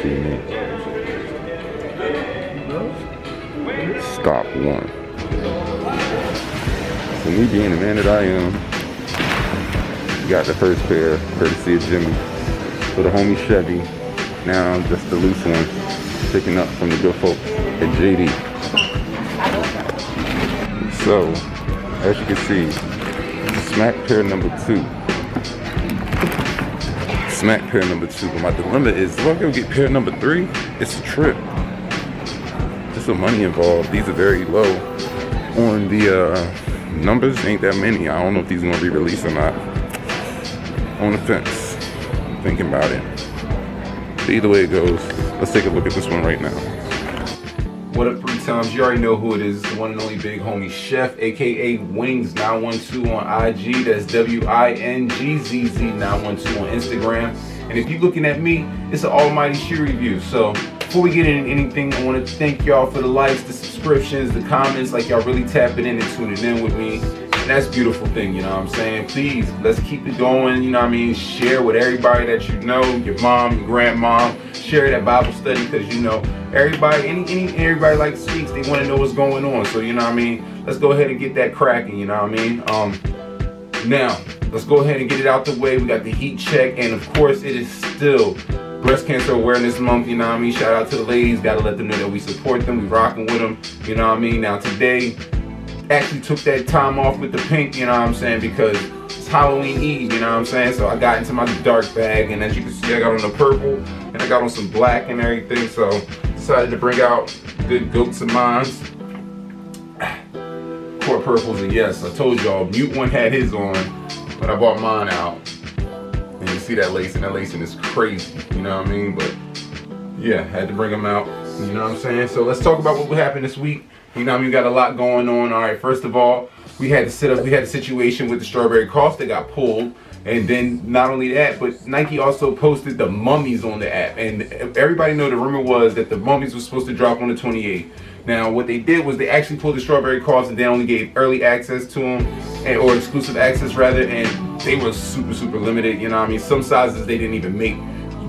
see me. Stop one. So me being the man that I am, got the first pair, courtesy of Jimmy, for the homie Chevy. Now just the loose one, picking up from the good folks at JD. So, as you can see, smack pair number 2. Smack pair number 2. But my dilemma is, do I go get pair number 3? It's a trip. There's some money involved. These are very low on the numbers. Ain't that many. I don't know if these are gonna be released or not. On the fence. I'm thinking about it. But either way it goes, let's take a look at this one right now. What up, 3 times? You already know who it is. The one and only big homie Chef, aka Wings912 on IG. That's WINGZZ912 on Instagram. And if you're looking at me, it's an almighty shoe review. So before we get into anything, I want to thank y'all for the likes, the subscriptions, the comments. Like, y'all really tapping in and tuning in with me. And that's a beautiful thing, you know what I'm saying? Please, let's keep it going, you know what I mean? Share with everybody that you know, your mom, your grandma. Share that Bible study, because, you know, everybody, everybody like speaks, they want to know what's going on. So, you know what I mean? Let's go ahead and get that cracking, you know what I mean? Now, let's go ahead and get it out the way. We got the heat check, and of course, it is still Breast Cancer Awareness Month, you know what I mean? Shout out to the ladies, gotta let them know that we support them, we rocking with them, you know what I mean? Now, today, actually took that time off with the pink, you know what I'm saying, because it's Halloween Eve, you know what I'm saying? So I got into my dark bag, and as you can see, I got on the purple, and I got on some black and everything, so decided to bring out good goats of mine. Core purple's a yes. I told y'all, Mute One had his on, but I bought mine out. And you see that lacing is crazy, you know what I mean? But yeah, had to bring them out, you know what I'm saying? So let's talk about what happened this week. You know what I mean? We got a lot going on. All right, first of all, we had a situation with the strawberry cross that got pulled. And then not only that, but Nike also posted the mummies on the app. And everybody know the rumor was that the mummies was supposed to drop on the 28th. Now, what they did was they actually pulled the strawberry cross, and they only gave early access to them, or exclusive access rather, and they were super, super limited, you know what I mean? Some sizes they didn't even make.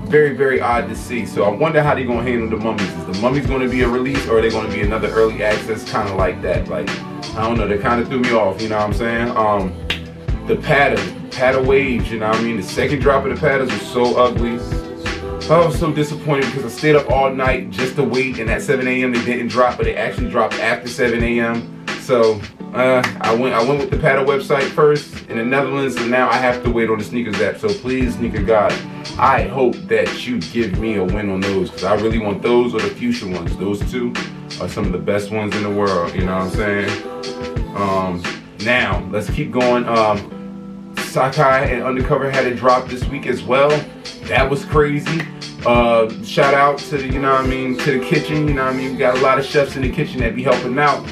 Very, very odd to see. So I wonder how they're going to handle the mummies. Is the mummies going to be a release, or are they going to be another early access kind of like that? Like, I don't know. They kind of threw me off, you know what I'm saying? The paddle waves, you know what I mean? The second drop of the paddles was so ugly. I was so disappointed because I stayed up all night just to wait, and at 7 a.m. they didn't drop, but they actually dropped after 7 a.m. So I went with the paddle website first in the Netherlands, and now I have to wait on the sneakers app. So please, sneaker god, I hope that you give me a win on those, because I really want those or the fuchsia ones. Those two are some of the best ones in the world, you know what I'm saying? Now, let's keep going. Sakai and Undercover had a drop this week as well. That was crazy. Shout out to the, you know what I mean, to the kitchen, you know what I mean? We got a lot of chefs in the kitchen that be helping out.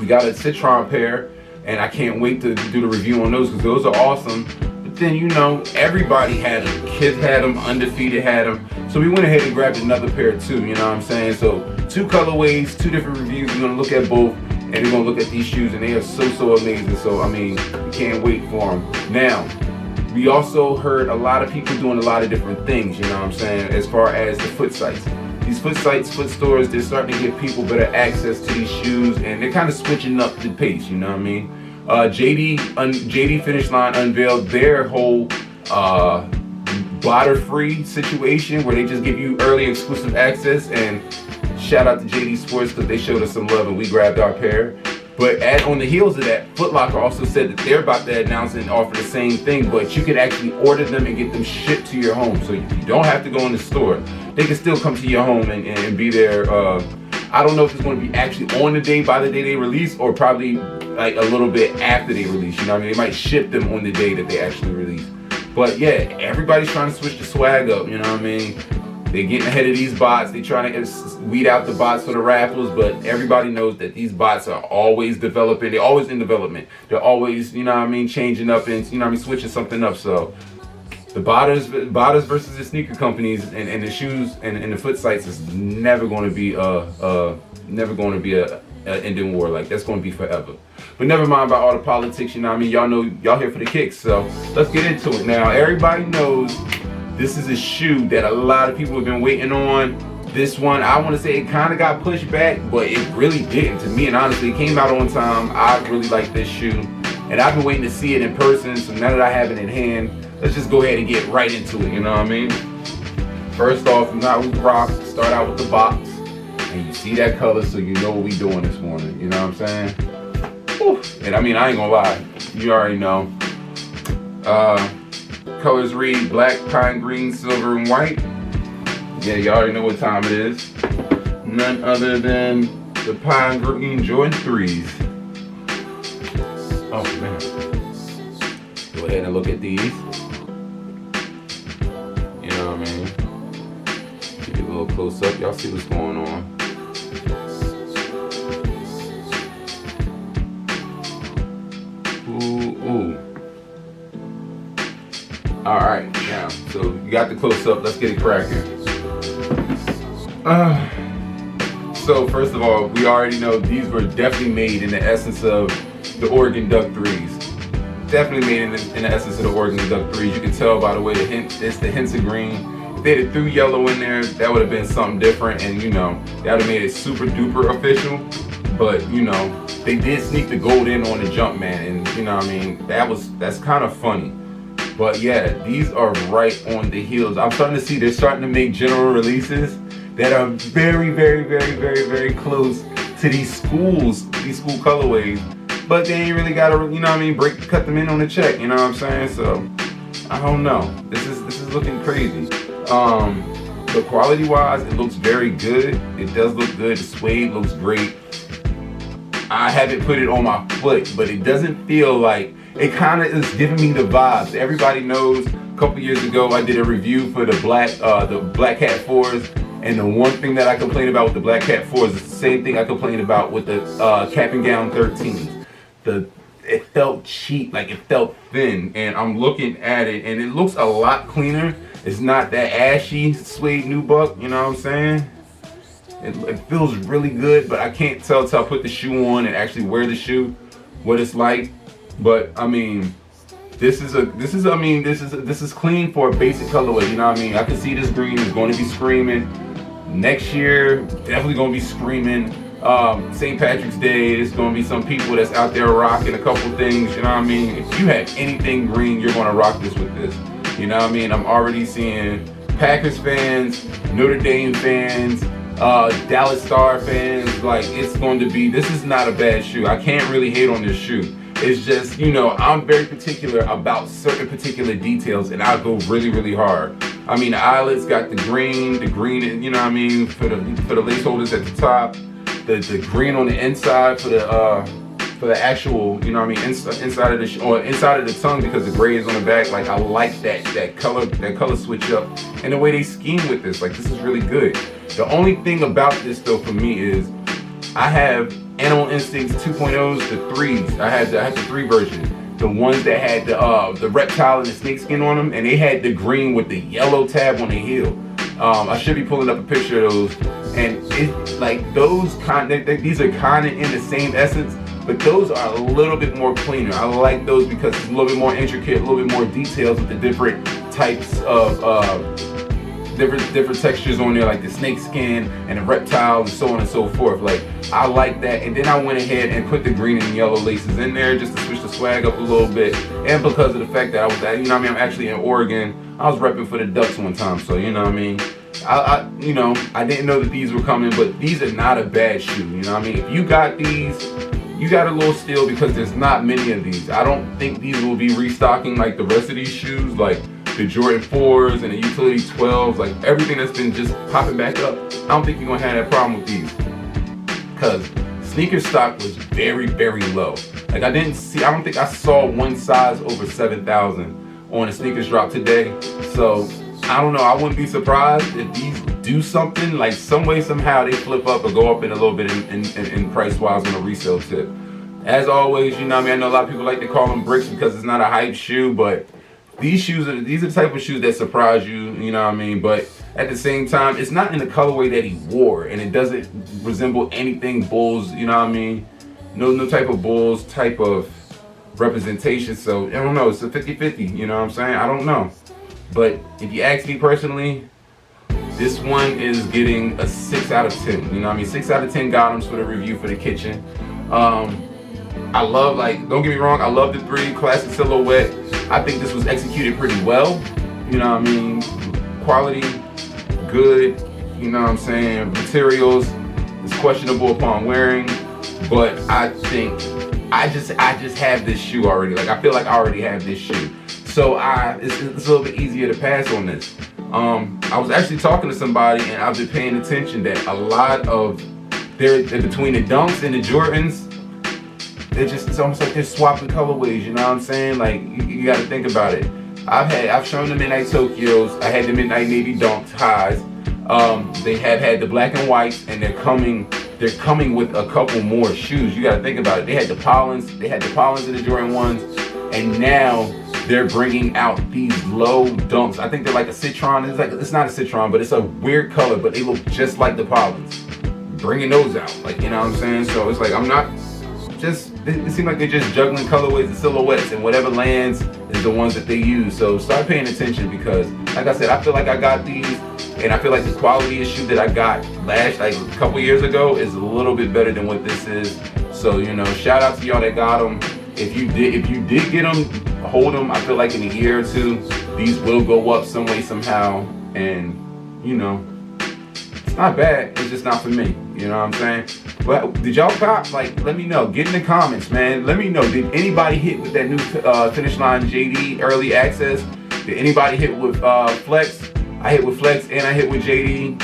We got a citron pair, and I can't wait to do the review on those, because those are awesome. But then, you know, everybody had them. Kids had them, Undefeated had them. So we went ahead and grabbed another pair too, you know what I'm saying? So 2 colorways, 2 different reviews. We're gonna look at both, and we're gonna look at these shoes, and they are so, so amazing. So, I mean, we can't wait for them. Now, we also heard a lot of people doing a lot of different things, you know what I'm saying, as far as the foot sites. These foot sites, foot stores, they're starting to give people better access to these shoes, and they're kind of switching up the pace, you know what I mean? JD Finish Line unveiled their whole blotter-free situation, where they just give you early exclusive access, and shout out to JD Sports, because they showed us some love and we grabbed our pair. But on the heels of that, Foot Locker also said that they're about to announce and offer the same thing, but you can actually order them and get them shipped to your home. So you don't have to go in the store. They can still come to your home and be there. I don't know if it's going to be actually on the day, by the day they release, or probably like a little bit after they release. You know what I mean? They might ship them on the day that they actually release. But yeah, everybody's trying to switch the swag up, you know what I mean? They're getting ahead of these bots. They're trying to weed out the bots for the raffles, but everybody knows that these bots are always developing. They're always in development. They're always, you know what I mean, changing up and, you know what I mean, switching something up. So the botters versus the sneaker companies and the shoes and the foot sites is never going to be a ending war. Like, that's going to be forever. But never mind about all the politics, you know what I mean? Y'all know, y'all here for the kicks. So let's get into it now. Everybody knows This is a shoe that a lot of people have been waiting on. This one, I want to say it kind of got pushed back, but it really didn't to me. And honestly, it came out on time. I really like this shoe. And I've been waiting to see it in person. So now that I have it in hand, let's just go ahead and get right into it. You know what I mean? First off, now we rock. Start out with the box. And you see that color, so you know what we doing this morning. You know what I'm saying? Whew. And I mean, I ain't gonna lie. You already know. Colors read black, pine green, silver, and white. Yeah, you already know what time it is. None other than the pine green Jordan 3s. Oh man. Go ahead and look at these. You know what I mean? Give you a little close up. Y'all see what's going on. Ooh. Alright, now, so you got the close up. Let's get it cracking. So first of all, we already know these were definitely made in the essence of the Oregon Duck 3s. Definitely made in the essence of the Oregon Duck 3s. You can tell by the way it's the hints of green. If they had threw yellow in there, that would have been something different, and you know, that would have made it super duper official. But you know, they did sneak the gold in on the Jumpman, and you know what I mean, that's kind of funny. But yeah, these are right on the heels. I'm starting to see they're starting to make general releases that are very, very, very, very, very close to these school colorways. But they ain't really gotta, you know what I mean, cut them in on the check, you know what I'm saying? So I don't know. This is looking crazy. But quality wise, it looks very good. It does look good. The suede looks great. I haven't put it on my foot, but it doesn't feel like, it kind of is giving me the vibes. Everybody knows a couple years ago I did a review for the Black Cat 4s, and the one thing that I complained about with the Black Cat 4s is the same thing I complained about with the Cap and Gown 13s. It felt cheap, like it felt thin, and I'm looking at it and it looks a lot cleaner. It's not that ashy suede nubuck, you know what I'm saying? It feels really good, but I can't tell till I put the shoe on and actually wear the shoe what it's like. But I mean, this is clean for a basic colorway. You know what I mean? I can see this green is going to be screaming next year. Definitely going to be screaming. St. Patrick's Day, there's going to be some people that's out there rocking a couple things. You know what I mean? If you have anything green, you're going to rock this with this. You know what I mean? I'm already seeing Packers fans, Notre Dame fans, Dallas Star fans. Like, it's going to be, this is not a bad shoe. I can't really hate on this shoe. It's just, you know, I'm very particular about certain particular details, and I go really, really hard. I mean, the eyelets got the green, you know what I mean, for the lace holders at the top, the green on the inside for the actual, you know what I mean, inside of the tongue, because the gray is on the back. Like, I like that color switch up, and the way they scheme with this. Like, this is really good. The only thing about this though for me is I have Animal Instincts 2.0s, the 3s. I had the 3 version. The ones that had the reptile and the snakeskin on them, and they had the green with the yellow tab on the heel. I should be pulling up a picture of those. And it's like those these are kind of in the same essence, but those are a little bit more cleaner. I like those because it's a little bit more intricate, a little bit more details with the different types of different textures on there, like the snake skin and the reptile and so on and so forth. Like, I like that. And then I went ahead and put the green and yellow laces in there just to switch the swag up a little bit. And because of the fact that I was at, you know what I mean, I'm actually in Oregon. I was repping for the Ducks one time, so you know what I mean. You know, I didn't know that these were coming, but these are not a bad shoe. You know what I mean? If you got these, you got a little steal, because there's not many of these. I don't think these will be restocking like the rest of these shoes, like the Jordan 4s and the Utility 12s, like everything that's been just popping back up. I don't think you're gonna have that problem with these, because sneaker stock was very, very low. Like, I don't think I saw one size over 7,000 on a sneakers drop today. So I don't know, I wouldn't be surprised if these do something, like some way, somehow they flip up or go up in a little bit in price wise on a resale tip. As always, you know what I mean, I know a lot of people like to call them bricks because it's not a hype shoe, but these are the type of shoes that surprise you, you know what I mean? But at the same time, it's not in the colorway that he wore, and it doesn't resemble anything Bulls, you know what I mean? No type of Bulls type of representation. So I don't know, it's a 50-50, you know what I'm saying? I don't know. But if you ask me personally, this one is getting a 6 out of 10. You know what I mean? 6 out of 10 Gotham's for the review for the kitchen. I love, like, don't get me wrong, I love the 3 classic silhouette. I think this was executed pretty well. You know what I mean? Quality, good. You know what I'm saying? Materials is questionable upon wearing, but I think I just have this shoe already. Like, I feel like I already have this shoe, so it's a little bit easier to pass on this. I was actually talking to somebody, and I've been paying attention that a lot of they're between the Dunks and the Jordans. It's almost like they're swapping colorways. You know what I'm saying? Like, you got to think about it. I've shown the Midnight Tokyos. I had the Midnight Navy Dunks highs. They have had the black and whites, and they're coming with a couple more shoes. You got to think about it. They had the Pollens in the Jordan 1s, and now they're bringing out these low Dunks. I think they're like a citron. It's not a citron, but it's a weird color, but they look just like the Pollens. Bringing those out, like, you know what I'm saying? So it's like, it seems like they're just juggling colorways and silhouettes, and whatever lands is the ones that they use. So start paying attention, because like I said, I feel like I got these, and I feel like the quality of shoe that I got like a couple years ago is a little bit better than what this is. So, you know, shout out to y'all that got them. If you did get them, hold them. I feel like in a year or two, these will go up some way, somehow, and you know, it's not bad. It's just not for me. You know what I'm saying? But did y'all cop? Like, let me know. Get in the comments, man. Let me know. Did anybody hit with that new Finish Line JD early access? Did anybody hit with Flex? I hit with Flex and I hit with JD.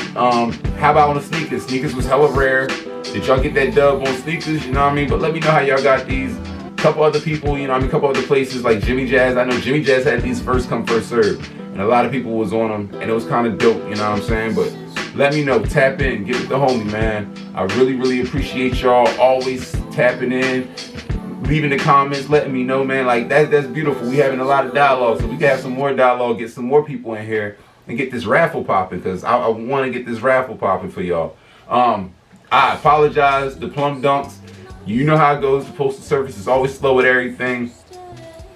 How about on the sneakers? Sneakers was hella rare. Did y'all get that dub on sneakers? You know what I mean? But let me know how y'all got these. Couple other people, you know, a couple other places like Jimmy Jazz. I know Jimmy Jazz had these first come, first serve, and a lot of people was on them, and it was kind of dope, you know what I'm saying? But let me know, tap in, get with the homie, man. I really, really appreciate y'all always tapping in, leaving the comments, letting me know, man. Like, that's beautiful. We having a lot of dialogue, so we can have some more dialogue, get some more people in here, and get this raffle popping, because I want to get this raffle popping for y'all. I apologize, the Plum Dunks. You know how it goes. The postal service is always slow at everything.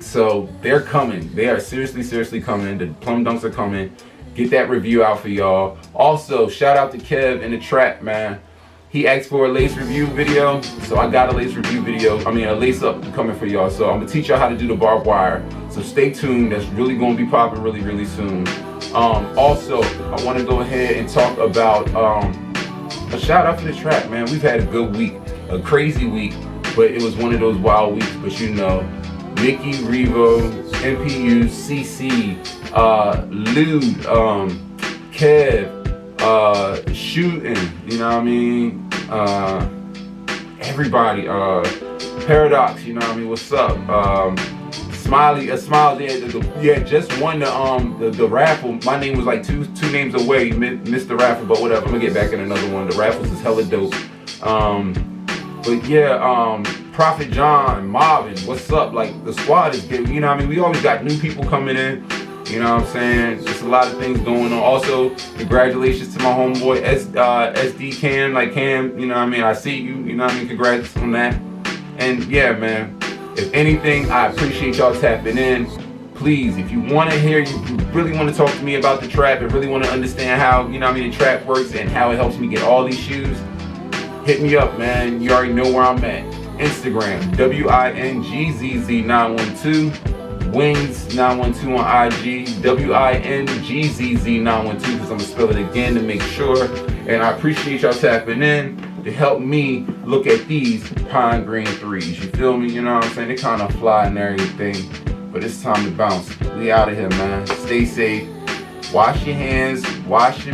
So they're coming. They are seriously coming. The Plum Dunks are coming. Get that review out for y'all. Also, shout out to Kev in the trap, man. He asked for a lace review video, so I got a lace review video. A lace up coming for y'all. So I'm gonna teach y'all how to do the barbed wire. So stay tuned. That's really gonna be popping really soon. Also, I want to go ahead and talk about a shout out for the trap, man. We've had a good week. A crazy week, but it was one of those wild weeks. But you know, Mickey, Revo, MPU, CC, Lude, Kev, Shooting, you know what I mean? Everybody, Paradox, you know what I mean? What's up? Smiley, just won the raffle. My name was like two names away, missed the raffle, but whatever. I'm gonna get back in another one. The raffles is hella dope. But yeah, Prophet John, Marvin, what's up? Like, the squad is good, you know what I mean? We always got new people coming in, you know what I'm saying? Just a lot of things going on. Also, congratulations to my homeboy SD Cam, like Cam, you know what I mean? I see you, you know what I mean? Congrats on that. And yeah, man, if anything, I appreciate y'all tapping in. Please, if you want to hear, you really want to talk to me about the trap and really want to understand how, you know what I mean, the trap works and how it helps me get all these shoes, hit me up, man. You already know where I'm at. Instagram, WINGZZ912. Wings912 on IG. WINGZZ912, because I'm going to spell it again to make sure. And I appreciate y'all tapping in to help me look at these pine green threes. You feel me? You know what I'm saying? They kind of fly and everything. But it's time to bounce. We out of here, man. Stay safe. Wash your hands. Wash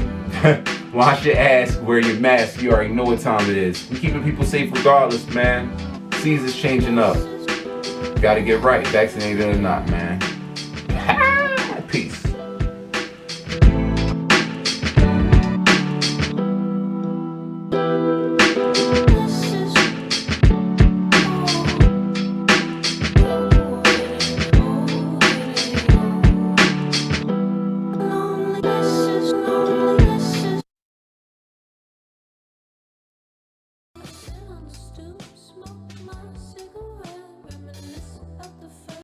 your ass, wear your mask. You already know what time it is. We're keeping people safe regardless, man. Season's changing up. Gotta get right, vaccinated or not, man. Peace. Sit on the stoop.